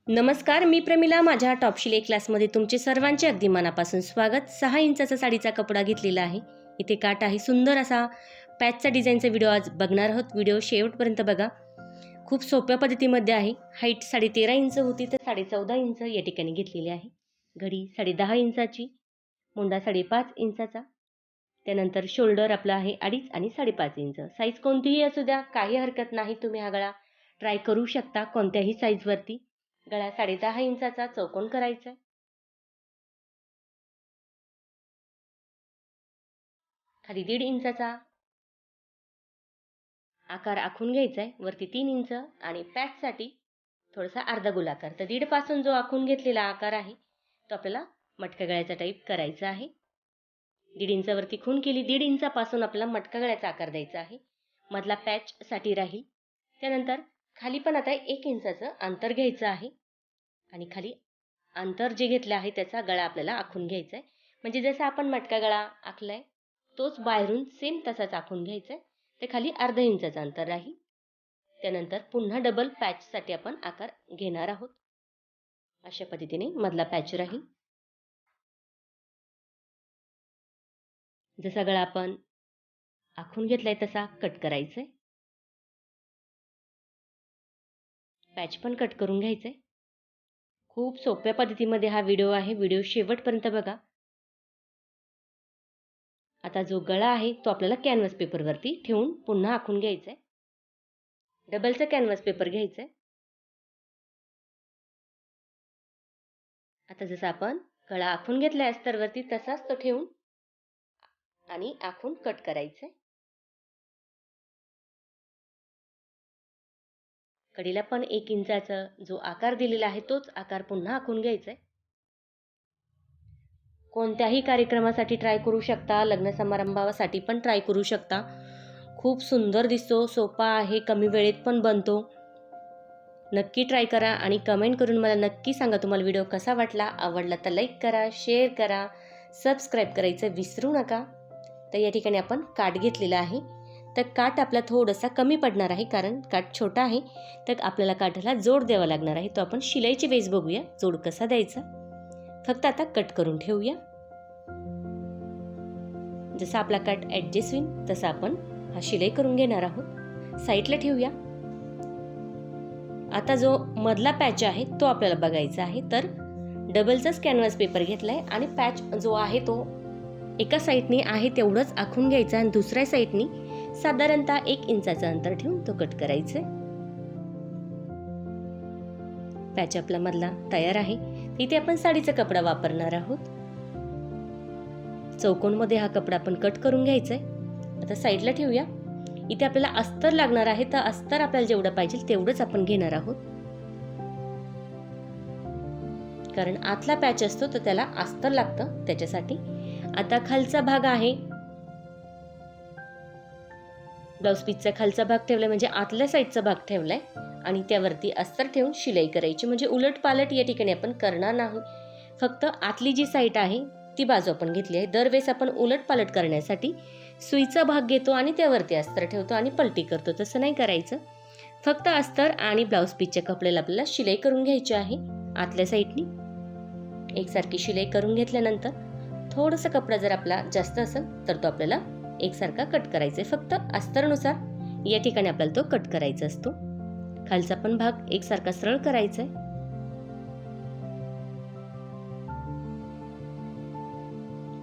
नमस्कार, मी प्रमिला. माझ्या टॉप शिलाई क्लासमध्ये तुमचे सर्वांचे अगदी मनापासून स्वागत. 6 इंचाचा साडीचा कपडा घेतलेला आहे. इथे काठ आहे. सुंदर असा पॅचचा डिझाईनचा व्हिडिओ आज बघणार आहोत. व्हिडिओ शेवटपर्यंत बघा. खूप सोप्या पद्धतीमध्ये आहे. हाईट 13.5 इंच होती तर 14.5 इंच या ठिकाणी घेतलेली आहे. घडी 10.5 इंचाची, मुंडा 5.5 इंचाचा. त्यानंतर शोल्डर आपला आहे 2.5 आणि 5.5 इंच. साईज कोणतीही असू द्या, काही हरकत नाही. तुम्ही हा गळा ट्राय करू शकता कोणत्याही साईजवरती. गळा 10.5 इंचाचा चौकोन करायचा आहे. खाली 1.5 इंचाचा आकार आखून घ्यायचा आहे. वरती 3 इंच आणि पॅचसाठी थोडासा अर्धा गोलाकार. तर 1.5 पासून जो आखून घेतलेला आकार आहे तो आपल्याला मटका गळ्याचा टाईप करायचा आहे. 1.5 इंचावरती खून केली. 1.5 इंचापासून आपल्याला मटका गळ्याचा आकार द्यायचा आहे. मधला पॅचसाठी राहील. त्यानंतर खाली पण आता 1 इंचाचं अंतर घ्यायचं आहे आणि खाली अंतर जे घेतलं आहे त्याचा गळा आपल्याला आखून घ्यायचा आहे. म्हणजे जसं आपण मटका गळा आखलाय तोच बाहेरून सेम तसाच आखून घ्यायचा आहे. ते खाली अर्धा इंचाचं अंतर राहील. त्यानंतर पुन्हा डबल पॅचसाठी आपण आकार घेणार आहोत. अशा पद्धतीने मधला पॅच राहील. जसा गळा आपण आखून घेतलाय तसा कट करायचा आहे. पॅच पण कट करून घ्यायचंय. खूप सोप्या पद्धतीमध्ये हा व्हिडिओ आहे. व्हिडिओ शेवटपर्यंत बघा. आता जो गळा आहे तो आपल्याला कॅनव्हास पेपरवरती ठेवून पुन्हा आखून घ्यायचा आहे. डबलचा कॅनव्हास पेपर घ्यायचा आहे. आता जसं आपण गळा आखून घेतलाय अस्तरवरती तसाच तो ठेवून आणि आखून कट करायचा आहे. कडीला पण 1 इंचाचा जो आकार दिलेला आहे तोच आकार पुन्हा आखून घ्यायचा आहे. कोणत्याही कार्यक्रमासाठी ट्राय करू शकता, लग्न समारंभासाठी पण ट्राय करू शकता. खूप सुंदर दिसतो, सोपा आहे, कमी वेळेत पण बनतो. नक्की ट्राय करा आणि कमेंट करून मला नक्की सांगा तुम्हाला व्हिडिओ कसा वाटला. आवडला तर लाईक करा, शेअर करा, सबस्क्राईब करायचं विसरू नका. तर या ठिकाणी आपण काठ घेतलेला आहे. तर काठ आपला थोडासा कमी पडणार आहे कारण काठ छोटा आहे. तर आपल्याला काठाला जोड द्यावा लागणार आहे. तो आपण शिलाईची वेस बघूया जोड कसा द्यायचा. फक्त आता कट करून ठेवूया. जसा आपला काठ ॲडजस्ट होईल तसा आपण हा शिलाई करून घेणार आहोत. साईडला ठेवूया. आता जो मधला पॅच आहे तो आपल्याला बघायचा आहे. तर डबलचाच कॅनव्हास पेपर घेतलाय आणि पॅच जो आहे तो एका साईडनी आहे तेवढंच आखून घ्यायचं आणि दुसऱ्या साईडनी साधारणतः 1 इंचाचं अंतर ठेवून तो कट करायचा. पॅच आपला मधला तयार आहे. इथे आपण साडीचा कपडा वापरणार आहोत. चौकोनमध्ये हा कपडा आपण कट करून घ्यायचा आहे. आता साईडला ठेवूया. इथे आपल्याला अस्तर लागणार आहे तर अस्तर आपल्याला जेवढं पाहिजे तेवढंच आपण घेणार आहोत. कारण आतला पॅच असतो तर त्याला अस्तर लागतं त्याच्यासाठी. आता खालचा भाग आहे. ब्लाउज पीसचा खालचा भाग ठेवलाय म्हणजे आतल्या साईडचा भाग ठेवलाय आणि त्यावरती अस्तर ठेवून शिलाई करायची. म्हणजे उलट पालट या ठिकाणी आपण करणार नाही. फक्त आतली जी साईड आहे ती बाजू आपण घेतली आहे. दरवेळेस आपण उलट पालट करण्यासाठी सुईचा भाग घेतो आणि त्यावरती अस्तर ठेवतो आणि पलटी करतो. तसं नाही करायचं. फक्त अस्तर आणि ब्लाउज पीसच्या कपड्याला आपल्याला शिलाई करून घ्यायची आहे. आतल्या साईडनी एकसारखी शिलाई करून घेतल्यानंतर थोडासा कपडा जर आपला जास्त असेल तर तो आपल्याला एकसारखा कट करायचा आहे. फक्त अस्तरनुसार या ठिकाणी आपल्याला तो कट करायचा असतो. खालचा पण भाग एकसारखा सरळ करायचा आहे.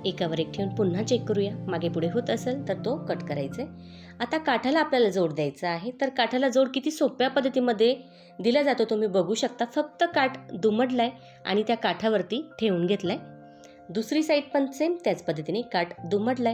एकावर एक ठेवून पुन्हा चेक करूया. मागे पुढे होत असेल तर तो कट करायचा आहे. आता काठाला आपल्याला जोड द्यायचा आहे. तर काठाला जोड किती सोप्या पद्धतीमध्ये दिला जातो तुम्ही बघू शकता. फक्त काठ दुमडलाय आणि त्या काठावरती ठेवून घेतलाय. दुसरी साईड पण सेम त्याच पद्धतीने काठ दुमडलाय.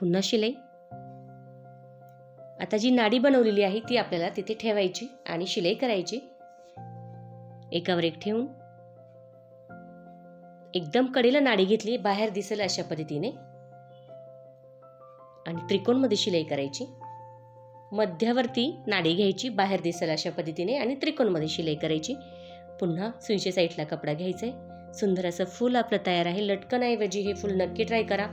पुन्हा शिलाई. आता जी नाडी बनवलेली आहे ती आपल्याला तिथे ठेवायची आणि शिलाई करायची. एकावर एक ठेवून एकदम कडेला नाडी घेतली, बाहेर दिसेल अशा पद्धतीने, आणि त्रिकोणमध्ये शिलाई करायची. मध्यावरती नाडी घ्यायची, बाहेर दिसेल अशा पद्धतीने, आणि त्रिकोणमध्ये शिलाई करायची. पुन्हा सुईच्या साईडला कपडा घ्यायचा आहे. सुंदर असं फूल आपलं तयार आहे. लटकनऐवजी हे फूल नक्की ट्राय करा.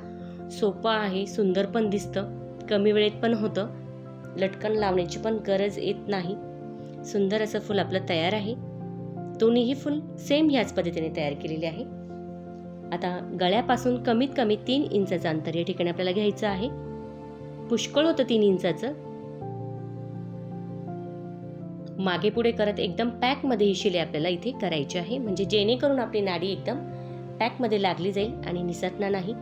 सोपं आहे, सुंदर पण दिसतं, कमी वेळेत पण होतं, लटकन लावण्याची पण गरज येत नाही. सुंदर असं फूल आपलं तयार आहे. दोन्हीही फूल सेम ह्याच पद्धतीने तयार केलेले आहे. आता गळ्यापासून कमीत कमी 3 इंचाचं अंतर या ठिकाणी आपल्याला घ्यायचं आहे. पुष्कळ होतं 3 इंचाचं. मागे पुढे करत एकदम पॅकमध्ये ही शिलाई आपल्याला इथे करायची आहे, म्हणजे जेणेकरून आपली नाडी एकदम पॅकमध्ये लागली जाईल आणि निसटणार नाही.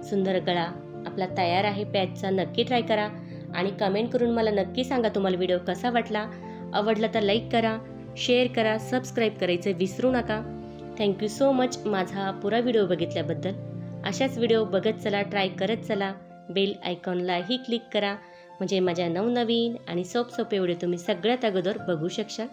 सुंदर गळा आपला तयार आहे पॅचचा. नक्की ट्राय करा आणि कमेंट करून मला नक्की सांगा तुम्हाला व्हिडिओ कसा वाटला. आवडला तर लाईक करा, शेअर करा, सबस्क्राईब करायचं विसरू नका. थँक्यू सो मच माझा पुरा व्हिडिओ बघितल्याबद्दल. अशाच व्हिडिओ बघत चला, ट्राय करत चला. बेल आयकॉनलाही क्लिक करा, म्हणजे माझ्या नवनवीन आणि सोपे व्हिडिओ तुम्ही सगळ्यात अगोदर बघू शकता.